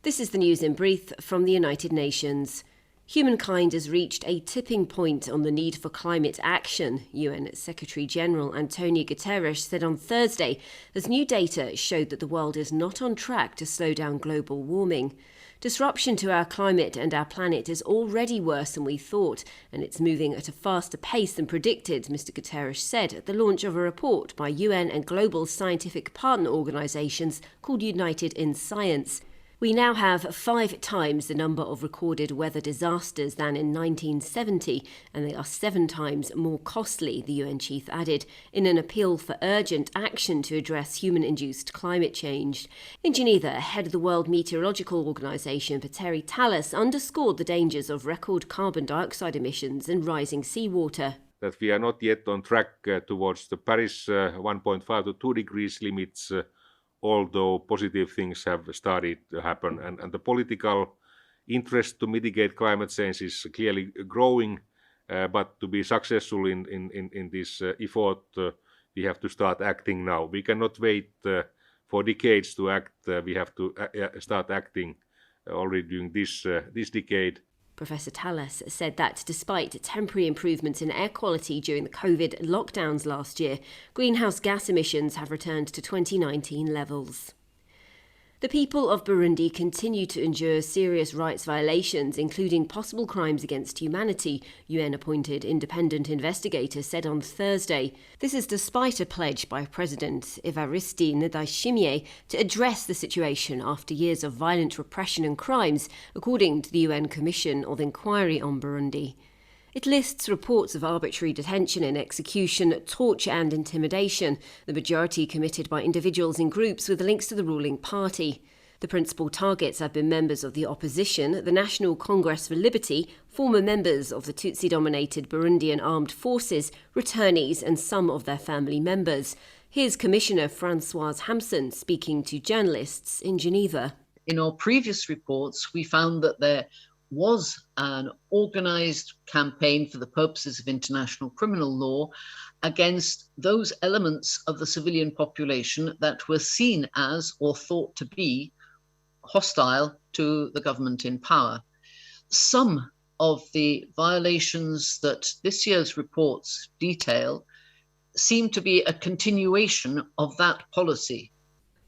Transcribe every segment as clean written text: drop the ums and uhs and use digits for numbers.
This is the news in brief from the United Nations. Humankind has reached a tipping point on the need for climate action, UN Secretary-General Antonio Guterres said on Thursday, as new data showed that the world is not on track to slow down global warming. Disruption to our climate and our planet is already worse than we thought, and it's moving at a faster pace than predicted, Mr. Guterres said at the launch of a report by UN and global scientific partner organisations called United in Science. We now have 5 times the number of recorded weather disasters than in 1970, and they are 7 times more costly, the UN chief added, in an appeal for urgent action to address human-induced climate change. In Geneva, head of the World Meteorological Organization, Petteri Talas, underscored the dangers of record carbon dioxide emissions and rising seawater. That we are not yet on track towards the Paris 1.5 to 2 degrees limits, although positive things have started to happen. And the political interest to mitigate climate change is clearly growing, but to be successful in this effort, we have to start acting now. We cannot wait for decades to act. We have to start acting already during this decade. Professor Talas said that despite temporary improvements in air quality during the COVID lockdowns last year, greenhouse gas emissions have returned to 2019 levels. The people of Burundi continue to endure serious rights violations, including possible crimes against humanity, UN-appointed independent investigators said on Thursday. This is despite a pledge by President Evariste Ndayishimiye to address the situation after years of violent repression and crimes, according to the UN Commission of Inquiry on Burundi. It lists reports of arbitrary detention and execution, torture and intimidation, the majority committed by individuals in groups with links to the ruling party. The principal targets have been members of the opposition, the National Congress for Liberty, former members of the Tutsi-dominated Burundian armed forces, returnees and some of their family members. Here's Commissioner Françoise Hampson speaking to journalists in Geneva. In our previous reports, we found that there was an organised campaign for the purposes of international criminal law against those elements of the civilian population that were seen as or thought to be hostile to the government in power. Some of the violations that this year's reports detail seem to be a continuation of that policy.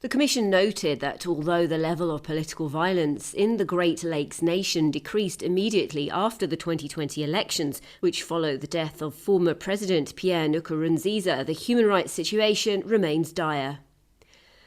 The Commission noted that although the level of political violence in the Great Lakes nation decreased immediately after the 2020 elections, which followed the death of former President Pierre Nkurunziza, the human rights situation remains dire.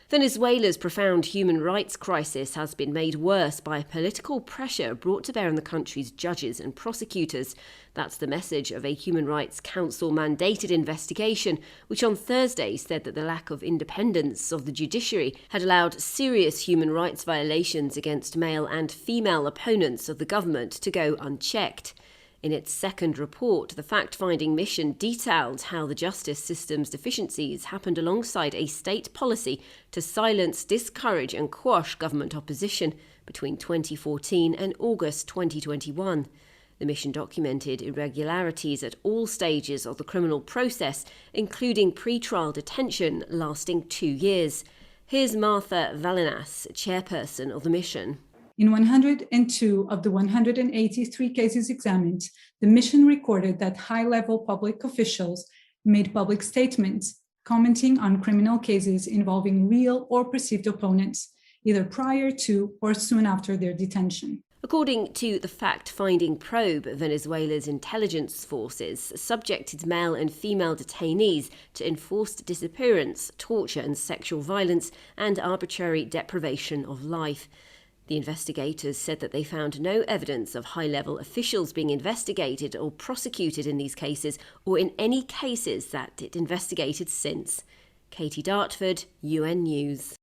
Venezuela's profound human rights crisis has been made worse by political pressure brought to bear on the country's judges and prosecutors. That's the message of a Human Rights Council mandated investigation, which on Thursday said that the lack of independence of the judiciary had allowed serious human rights violations against male and female opponents of the government to go unchecked. In its second report, the fact-finding mission detailed how the justice system's deficiencies happened alongside a state policy to silence, discourage and quash government opposition between 2014 and August 2021. The mission documented irregularities at all stages of the criminal process, including pre-trial detention lasting 2 years. Here's Martha Valenas, chairperson of the mission. In 102 of the 183 cases examined, the mission recorded that high-level public officials made public statements commenting on criminal cases involving real or perceived opponents, either prior to or soon after their detention. According to the fact-finding probe, Venezuela's intelligence forces subjected male and female detainees to enforced disappearance, torture and sexual violence, and arbitrary deprivation of life. The investigators said that they found no evidence of high-level officials being investigated or prosecuted in these cases or in any cases that it investigated since. Katie Dartford, UN News.